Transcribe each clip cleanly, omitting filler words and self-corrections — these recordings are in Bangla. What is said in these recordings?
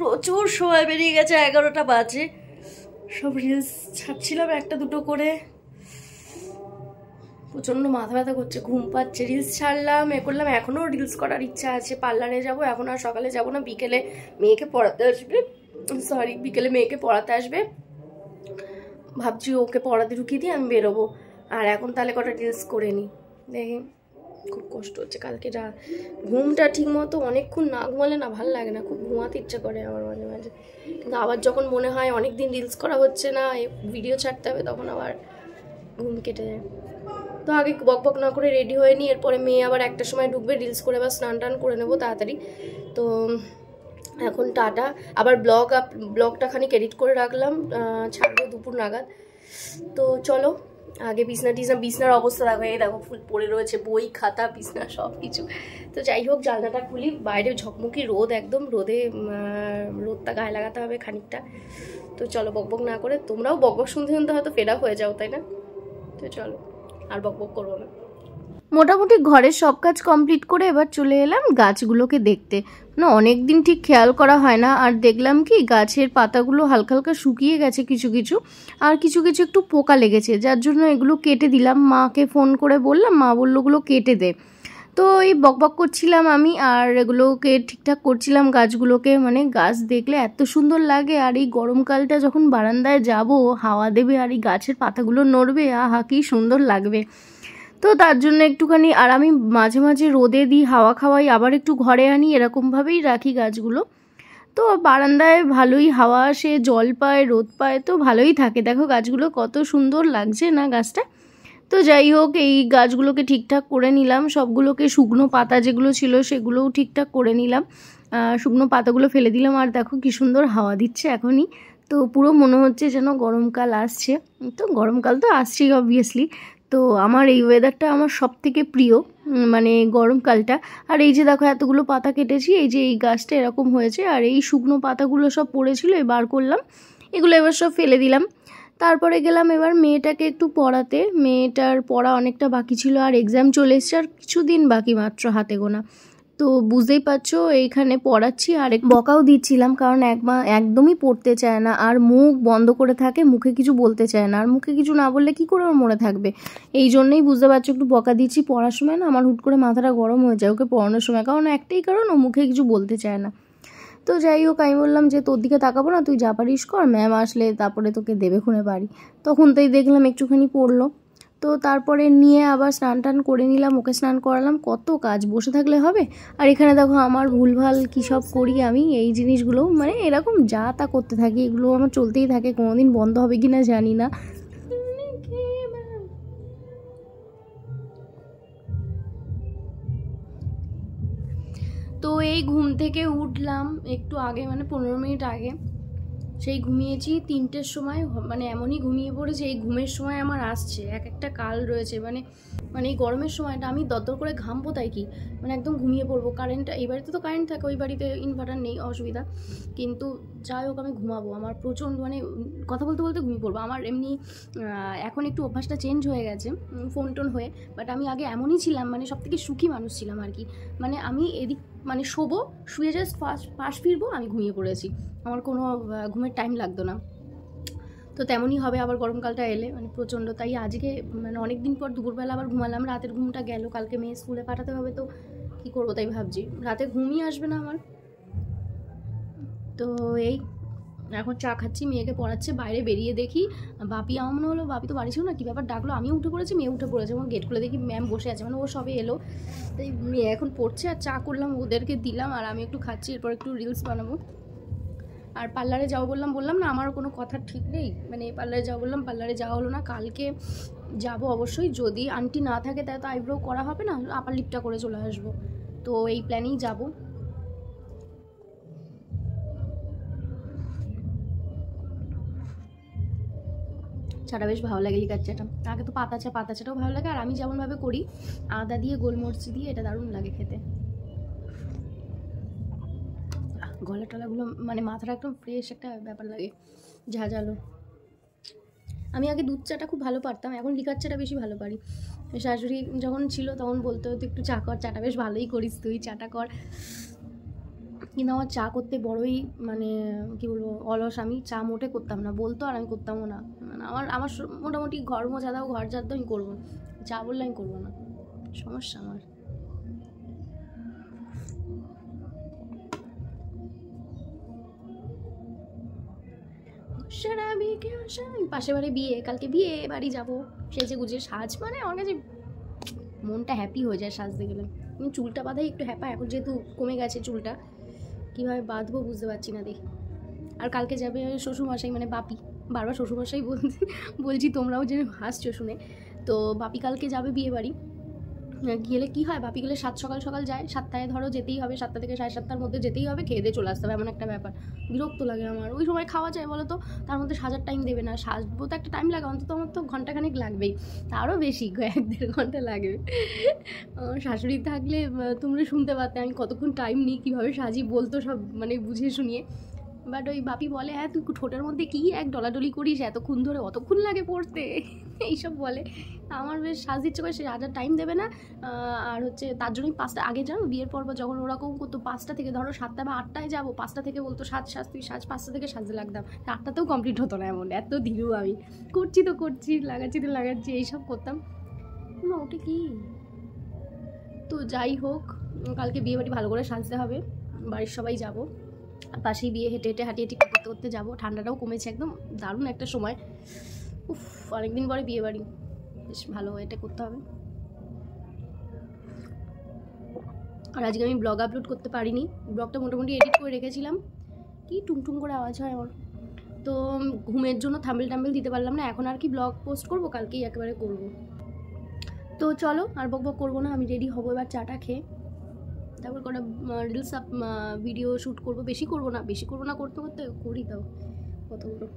প্রচুর সময় বেরিয়ে গেছে, 11টা বাজে। সব রিলস ছাড়ছিলাম একটা দুটো করে, প্রচণ্ড মাথা ব্যথা করছে, ঘুম পাচ্ছে। রিলস ছাড়লাম, এ করলাম, এখনও রিলস করার ইচ্ছা আছে। পার্লারে যাব এখন, আর সকালে যাব না, বিকেলে মেয়েকে পড়াতে আসবে, বিকেলে মেয়েকে পড়াতে আসবে, ভাবছি ওকে পড়াতে ঢুকিয়ে দিয়ে আমি বেরোবো। আর এখন তাহলে কটা রিলস করে নিই, দেখি। খুব কষ্ট হচ্ছে কালকে ঘুমটা ঠিক মতো অনেকক্ষণ না ঘুমালে না ভালো লাগে না, খুব ঘুমাতে ইচ্ছা করে আমার মাঝে মাঝে। কিন্তু আবার যখন মনে হয় অনেক দিন রিলস করা হচ্ছে না, ভিডিও ছাড়তে হবে, তখন আবার ঘুম কেটে যায়। তো আগে বক বক না করে রেডি হয়ে নিই, এরপরে মেয়ে আবার একটার সময় ঢুকবে, রিলস করে আবার স্নান টান করে নেবো তাড়াতাড়ি। তো এখন টাটা। আবার ব্লগটা খানিক এডিট করে রাখলাম, ছাড়বে দুপুর নাগাদ। তো চলো আগে বিছনার অবস্থা দেখো, এই দেখো ফুল পড়ে রয়েছে, বই খাতা বিছনা সব কিছু। তো যাই হোক, জানলাটা খুলি, বাইরে ঝকমকি রোদ, একদম রোদটা গায়ে লাগাতে হবে খানিকটা। তো চলো বকবক না করে, তোমরাও বকবক শুনতে শুনতে হয়তো ফেড আপ হয়ে যাও, তাই না? তো চলো আর বকবক করবো না। মোটামুটি ঘরের সব কাজ কমপ্লিট করে এবার চলে এলাম গাছগুলোকে দেখতে। না অনেক দিন ঠিক খেয়াল করা হয় না, আর দেখলাম কি গাছের পাতাগুলো হালকা হালকা শুকিয়ে গেছে কিছু কিছু, আর কিছু কিছু একটু পোকা লেগেছে, যার জন্য এগুলো কেটে দিলাম। মাকে ফোন করে বললাম, মা বললো ওগুলো কেটে দে। তো এই বকবক করছিলাম আমি, আর এগুলোকে ঠিকঠাক করছিলাম গাছগুলোকে। মানে গাছ দেখলে এত সুন্দর লাগে, আর এই গরমকালটা যখন বারান্দায় যাব, হাওয়া দেবে আর এই গাছের পাতাগুলো নড়বে, আহা কি সুন্দর লাগবে। তো তার জন্য একটুখানি, আর আমি মাঝে মাঝে রোদে দিই, হাওয়া খাওয়াই, আবার একটু ঘরে আনি, এরকমভাবেই রাখি গাছগুলো। তো বারান্দায় ভালোই হাওয়া আসে, জল পায়, রোদ পায়, তো ভালোই থাকে। দেখো গাছগুলো কত সুন্দর লাগছে না গাছটা। তো যাই হোক, এই গাছগুলোকে ঠিকঠাক করে নিলাম, সবগুলোকে শুকনো পাতা যেগুলো ছিল সেগুলোও ঠিকঠাক করে নিলাম, শুকনো পাতাগুলো ফেলে দিলাম। আর দেখো কি সুন্দর হাওয়া দিচ্ছে এখনই। তো পুরো মনে হচ্ছে যেন গরমকাল আসছে। তো গরমকাল তো আসছেই অবভিয়াসলি। তো আমার এই ওয়েদারটা আমার সব থেকে প্রিয়, মানে গরমকালটা। আর এই যে দেখো এতগুলো পাতা কেটেছি, এই যে এই গাছটা এরকম হয়েছে, আর এই শুকনো পাতাগুলো সব পড়েছিল, বার করলাম, এগুলো এবার সব ফেলে দিলাম। তারপরে গেলাম এবার মেয়েটাকে একটু পড়াতে। মেয়েটার পড়া অনেকটা বাকি ছিল, আর এক্সাম চলে এসছে, আর কিছুদিন বাকি মাত্র হাতে গোনা। তো বুঝতেই পারছো, এইখানে পড়াচ্ছি আর বকাও দিচ্ছিলাম, কারণ একদমই পড়তে চায় না, আর মুখ বন্ধ করে থাকে, মুখে কিছু বলতে চায় না। আর মুখে কিছু না বললে কি করে ওর মনে থাকবে, এই জন্যই বুঝতে পারছো একটু বকা দিচ্ছি। পড়ার সময় না আমার হুট করে মাথাটা গরম হয়ে যায় ওকে পড়ানোর সময়, কারণ একটাই কারণ, ও মুখে কিছু বলতে চায় না। তো যাই হোক, আমি বললাম যে তোর দিকে তাকাবো না, তুই যা পারিস কর, ম্যাম আসলে তারপরে তোকে দেবে খুনে বাড়ি। তখন তাই দেখলাম একটুখানি পড়লো। তো তারপরে নিয়ে আবার স্নান টান করে নিলাম, ওকে স্নান করালাম। কত কাজ, বসে থাকলে হবে? আর এখানে দেখো আমার ভুলভাল কী সব করি আমি, এই জিনিসগুলো মানে এরকম যা তা করতে থাকি, এগুলো আমার চলতেই থাকে, কোনোদিন বন্ধ হবে কি না জানি না। তো এই ঘুম থেকে উঠলাম একটু আগে, মানে 15 মিনিট আগে। সেই ঘুমিয়েছি 3টের সময়, মানে এমনই ঘুমিয়ে পড়েছে, এই ঘুমের সময় আমার আসছে একটা কাল রয়েছে, মানে এই গরমের সময়টা আমি দরদর করে ঘামবো তাই কি, মানে একদম ঘুমিয়ে পড়বো। কারেন্টটা, এই বাড়িতে তো কারেন্ট থাকে, ওই বাড়িতে ইনভার্টার নেই, অসুবিধা। কিন্তু যাই হোক আমি ঘুমাবো, আমার প্রচণ্ড মানে কথা বলতে বলতে ঘুমিয়ে পড়বো। আমার এমনি এখন একটু অভ্যাসটা চেঞ্জ হয়ে গেছে ফোন টোন হয়ে, বাট আমি আগে এমনই ছিলাম, মানে সব থেকে সুখী মানুষ ছিলাম আর কি। মানে আমি এদিক মানে শোবো, শুয়ে জাস্ট পাশ ফিরবো, আমি ঘুমিয়ে পড়েছি, আমার কোনো ঘুমের টাইম লাগতো না। তো তেমনই হবে আবার গরমকালটা এলে, মানে প্রচণ্ড। তাই আজকে মানে অনেক দিন পর দুপুরবেলা আবার ঘুমালাম, রাতের ঘুমটা গেল, কালকে মেয়ে স্কুলে পাঠাতে হবে, তো কী করবো তাই ভাবছি, রাতে ঘুমই আসবে না আমার। তো এই এখন চা খাচ্ছি, মেয়েকে পড়াচ্ছে, বাইরে বেরিয়ে দেখি বাপি, আমার মনে হলো বাপি তো বাড়ি ছিল না, কী ব্যাপার ডাকলো, আমিও উঠে পড়েছি, মেয়ে উঠে পড়েছে, এবং গেট খুলে দেখি ম্যাম বসে আছে, মানে ও সবে এলো। তাই মেয়ে এখন পড়ছে, আর চা করলাম, ওদেরকে দিলাম, আর আমি একটু খাচ্ছি, এরপর একটু রিলস বানাবো। আর পার্লারে যাও বললাম না, আমার কোনো কথা ঠিক নেই, মানে পার্লারে যাও বললাম, পার্লারে যাওয়া হলো না। কালকে যাব অবশ্যই, যদি আন্টি না থাকে তাই তো আইব্রো করা হবে না, আপার লিপটা করে চলে আসবো, তো এই প্ল্যানেই যাব। চাটা বেশ ভালো লাগে, লিকার চাটা। আগে তো পাতা চাটাও ভালো লাগে, আর আমি যেমনভাবে করি আদা দিয়ে গোলমরিচ দিয়ে, এটা দারুণ লাগে খেতে। গলা টলাগুলো মানে মাথাটা একদম ফ্রেশ একটা ব্যাপার লাগে, ঝাঁঝালো। আমি আগে দুধ চাটা খুব ভালো পারতাম, এখন লিকার চাটা বেশি ভালো পারি। শাশুড়ি যখন ছিল তখন বলতে হতো একটু চা কর, চাটা বেশ ভালোই করিস তুই, চাটা কর। কিন্তু আমার চা করতে বড়ই মানে কী বলবো অলস, আমি চা মোটে করতাম না, বলতো আর আমি করতামও না। মানে আমার মোটামুটি ঘর মোছা দাও ঘর ঝাড় দাও আমি করবো, চা বললে আমি করবো না, সমস্যা আমার। পাশে বাড়ি বিয়ে, কালকে বিয়ে বাড়ি যাবো, সেজে গুজে সাজ, মানে আমার কাছে মনটা হ্যাপি হয়ে যায় সাজতে গেলে। চুলটা বাঁধাই একটু হ্যাপা, এখন যেহেতু কমে গেছে চুলটা, কীভাবে বাঁধবো বুঝতে পারছি না, দেখি। আর কালকে যাবে শ্বশুরমশাই, মানে বাপি, বারবার শ্বশুরমশাই বলছি, তোমরাও যে হাসছো শুনে। তো বাপি কালকে যাবে বিয়ে বাড়ি, গেলে কী হয়, বাপি গেলে সকাল সকাল যায়, 7টায় ধরো যেতেই হবে, 7টা থেকে 7:30টার মধ্যে যেতেই হবে, খেয়ে দিয়ে চলে আসতে হবে, এমন একটা ব্যাপার। বিরক্ত লাগে আমার, ওই সময় খাওয়া যায় বলো তো, তার মধ্যে সাজার টাইম দেবে না, সাজবো তো একটা টাইম লাগে, অন্তত আমার তো ঘন্টাখানেক লাগবেই, তারও বেশি 1-1.5 ঘন্টা লাগবে। শাশুড়ি থাকলে তোমরা শুনতে পারতে আমি কতক্ষণ টাইম নিই, কীভাবে সাজি, বলতো সব মানে বুঝিয়ে শুনিয়ে। বাট ওই বাপি বলে, হ্যাঁ তুই ঠোঁটের মধ্যে কী এক ডলাডলি করিস, এতক্ষণ ধরে অতক্ষণ লাগে পড়তে, এইসব বলে। আমার বেশ সাজ দিচ্ছে করে, সে হাজার টাইম দেবে না। আর হচ্ছে তার জন্যই 5টা আগে জানো, বিয়ের পর যখন ওরকম করতো 5টা থেকে, ধরো 7টা বা 8টায় যাবো, 5টা থেকে বলতো সাজ তুই সাজ, 5টা থেকে সাজতে লাগতাম, 8টাতেও কমপ্লিট হতো না, এমন এত ধীরু আমি, করছি তো লাগাচ্ছি এইসব করতাম। ওটা কি, তো যাই হোক, কালকে বিয়ে বাড়ি ভালো করে সাজতে হবে, বাড়ির সবাই যাবো, পাশেই বিয়ে, হেঁটে হাঁটি করতে যাবো, ঠান্ডাটাও কমেছে, একদম দারুণ একটা সময়। উফ, অনেকদিন পরে বিয়ে বাড়ি, বেশ ভালো এটা করতে হবে। আর আজকে আমি ব্লগ আপলোড করতে পারিনি, ব্লগটা মোটামুটি এডিট করে রেখেছিলাম। কি টুংটুং করে আওয়াজ হয় আমার, তো ঘুমের জন্য থাম্বেল দিতে পারলাম না, এখন আর কি ব্লগ পোস্ট করব, কালকেই একেবারে করব। তো চলো আর বক করবো না, আমি রেডি হবো এবার চাটা খেয়ে, তারপর কটা রিলস ভিডিও শ্যুট করবো, বেশি করবো না করতে করি, তাও কতগুলো।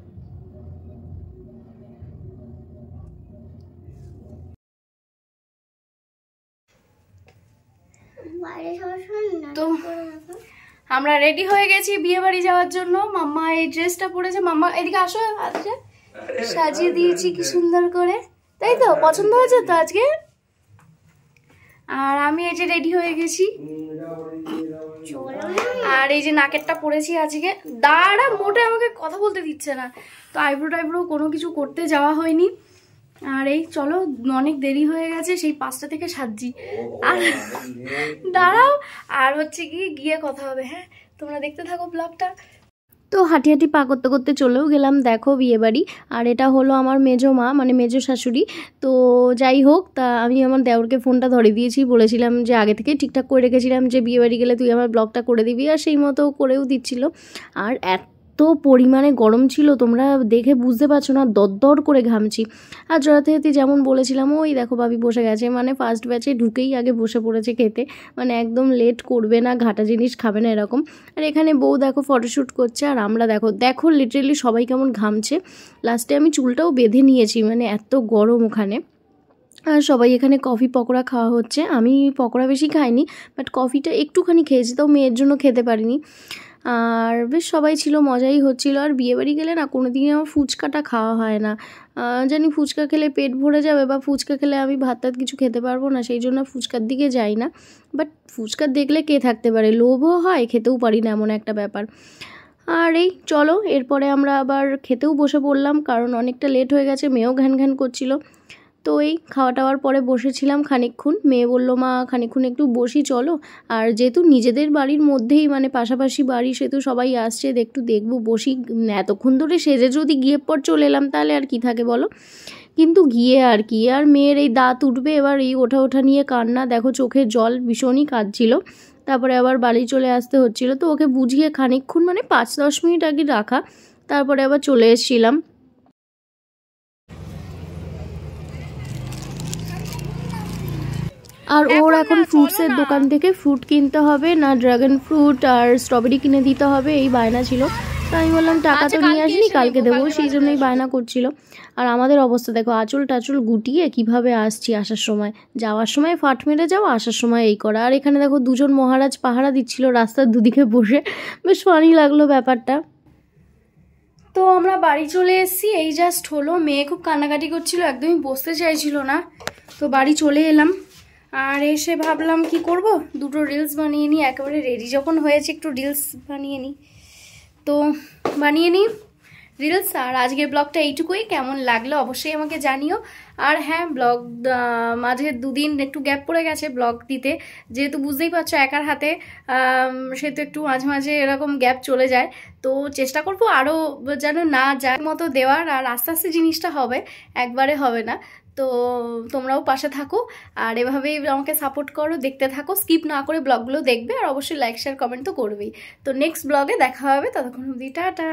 তো আমরা রেডি হয়ে গেছি বিয়ে বাড়ি যাওয়ার জন্য। মাম্মা এই ড্রেসটা পরেছে, মাম্মা এদিকে আসো, আজকে সাজিয়ে দিয়েছি কি সুন্দর করে, তাই তো পছন্দ হয়েছে তো আজকে। আর আমি এই যে রেডি হয়ে গেছি, আর এই যে নাকেরটা পরেছি আজকে, দাঁড়া মোটে আমাকে কথা বলতে দিচ্ছে না, তো আইব্রো কোনো কিছু করতে যাওয়া হয়নি। আর এই চলো, অনেক দেরি হয়ে গেছে, সেই 5টা থেকে সাজছি। আর দাঁড়াও, আর হচ্ছে গিয়ে কথা হবে, হ্যাঁ তোমরা দেখতে থাকো ব্লগটা। তো হাঁটি পা করতে করতে চলেও গেলাম, দেখো বিয়ে বাড়ি। আর এটা হলো আমার মেজো মা, মানে মেজো শাশুড়ি। তো যাই হোক, তা আমি আমার দেওরকে ফোনটা ধরে দিয়েছি, বলেছিলাম যে আগে থেকে ঠিকঠাক করে রেখেছিলাম যে বিয়ে বাড়ি গেলে তুই আমার ব্লগটা করে দিবি, আর সেই মতো করেও দিচ্ছিল। আর এত পরিমাণে গরম ছিল, তোমরা দেখে বুঝতে পারছো না, দরদর করে ঘামছি। আর যথারীতি যেমন বলেছিলাম, ওই দেখো ভাবি বসে গেছে, মানে ফার্স্ট ব্যাচে ঢুকেই আগে বসে পড়েছে খেতে, মানে একদম লেট করবে না, ঘাটা জিনিস খাবে না এরকম। আর এখানে বউ দেখো ফটোশ্যুট করছে, আর আমরা দেখো লিটারেলি সবাই কেমন ঘামছে। লাস্টে আমি চুলটাও বেঁধে নিয়েছি, মানে এত গরম ওখানে। আর সবাই এখানে কফি পকোড়া খাওয়া হচ্ছে, আমি পকোড়া বেশি খাইনি, বাট কফিটা একটুখানি খেয়েছি, তাও মেয়ের জন্য খেতে পারিনি। আর বেশ সবাই ছিল, মজাই হচ্ছিল। আর বিয়েবাড়ি গেলে না কোনো দিনই আমার ফুচকাটা খাওয়া হয় না, জানি ফুচকা খেলে পেট ভরে যাবে, বা ফুচকা খেলে আমি ভাত টাত কিছু খেতে পারবো না, সেই জন্য ফুচকার দিকে যাই না। বাট ফুচকা দেখলে কে থাকতে পারে, লোভও হয়, খেতেও পারি না, এমন একটা ব্যাপার। আর এই চলো, এরপরে আমরা আবার খেতেও বসে পড়লাম, কারণ অনেকটা লেট হয়ে গেছে, মেয়েও ঘ্যান করছিল। তো এই খাওয়া টাওয়ার পরে বসেছিলাম খানিকক্ষণ, মেয়ে বললো মা খানিকক্ষণ একটু বসি চলো। আর যেহেতু নিজেদের বাড়ির মধ্যেই, মানে পাশাপাশি বাড়ি, সেহেতু সবাই আসছে, একটু দেখবো বসি, এতক্ষণ ধরে সেজে যদি গিয়ে পর চলে এলাম তাহলে আর কি থাকে বলো। কিন্তু গিয়ে আর কি, আর মেয়ের এই দাঁত উঠবে, এবার এই ওঠা নিয়ে কান্না, দেখো চোখে জল ভীষণই কাঁদছিল। তারপরে আবার বাড়ি চলে আসতে হচ্ছিলো, তো ওকে বুঝিয়ে খানিকক্ষণ, মানে 5-10 মিনিট আগে রাখা, তারপরে আবার চলে এসেছিলাম। আর ওর এখন ফ্রুটসের দোকান থেকে ফ্রুট কিনতে হবে, না ড্রাগন ফ্রুট আর স্ট্রবেরি কিনে দিতে হবে, এই বায়না ছিল। তো আমি বললাম টাকা তো নিয়ে আসিনি, কালকে দেবো, সেই জন্যই বায়না করছিল। আর আমাদের অবস্থা দেখো, আঁচল টাচল গুটিয়ে কিভাবে আসছি, আসার সময় যাওয়ার সময় ফাট মেরে যাওয়া, আসার সময় এই করা। আর এখানে দেখো দুজন মহারাজ পাহারা দিচ্ছিল রাস্তার দুদিকে বসে, বেশ ফানি লাগলো ব্যাপারটা। তো আমরা বাড়ি চলে এসেছি, এই জাস্ট হলো। মেয়ে খুব কান্নাকাটি করছিল, একদমই বসতে চাইছিল না, তো বাড়ি চলে এলাম। আর এসে ভাবলাম কি করব, দুটো রিলস বানিয়ে নিই, একেবারে রেডি যখন হয়েছে একটু রিলস বানিয়ে নিই। তো বানিয়ে নিই রিলস। আর আজকের ব্লগটা এইটুকুই, কেমন লাগলো অবশ্যই আমাকে জানিও। আর হ্যাঁ, ব্লগ মাঝে দুদিন একটু গ্যাপ পড়ে গেছে ব্লগ দিতে, যেহেতু বুঝতেই পারছো একার হাতে, সে তো একটু মাঝে মাঝে এরকম গ্যাপ চলে যায়। তো চেষ্টা করবো আরও যেন না যার মতো দেওয়ার, আর আস্তে আস্তে জিনিসটা হবে, একবারে হবে না। তো তোমরাও পাশে থাকো আর এভাবেই আমাকে সাপোর্ট করো, দেখতে থাকো, স্কিপ না করে ব্লগগুলো দেখবে, আর অবশ্যই লাইক শেয়ার কমেন্ট তো করবেই। তো নেক্সট ব্লগে দেখা হবে, ততক্ষণ অবধি টাটা।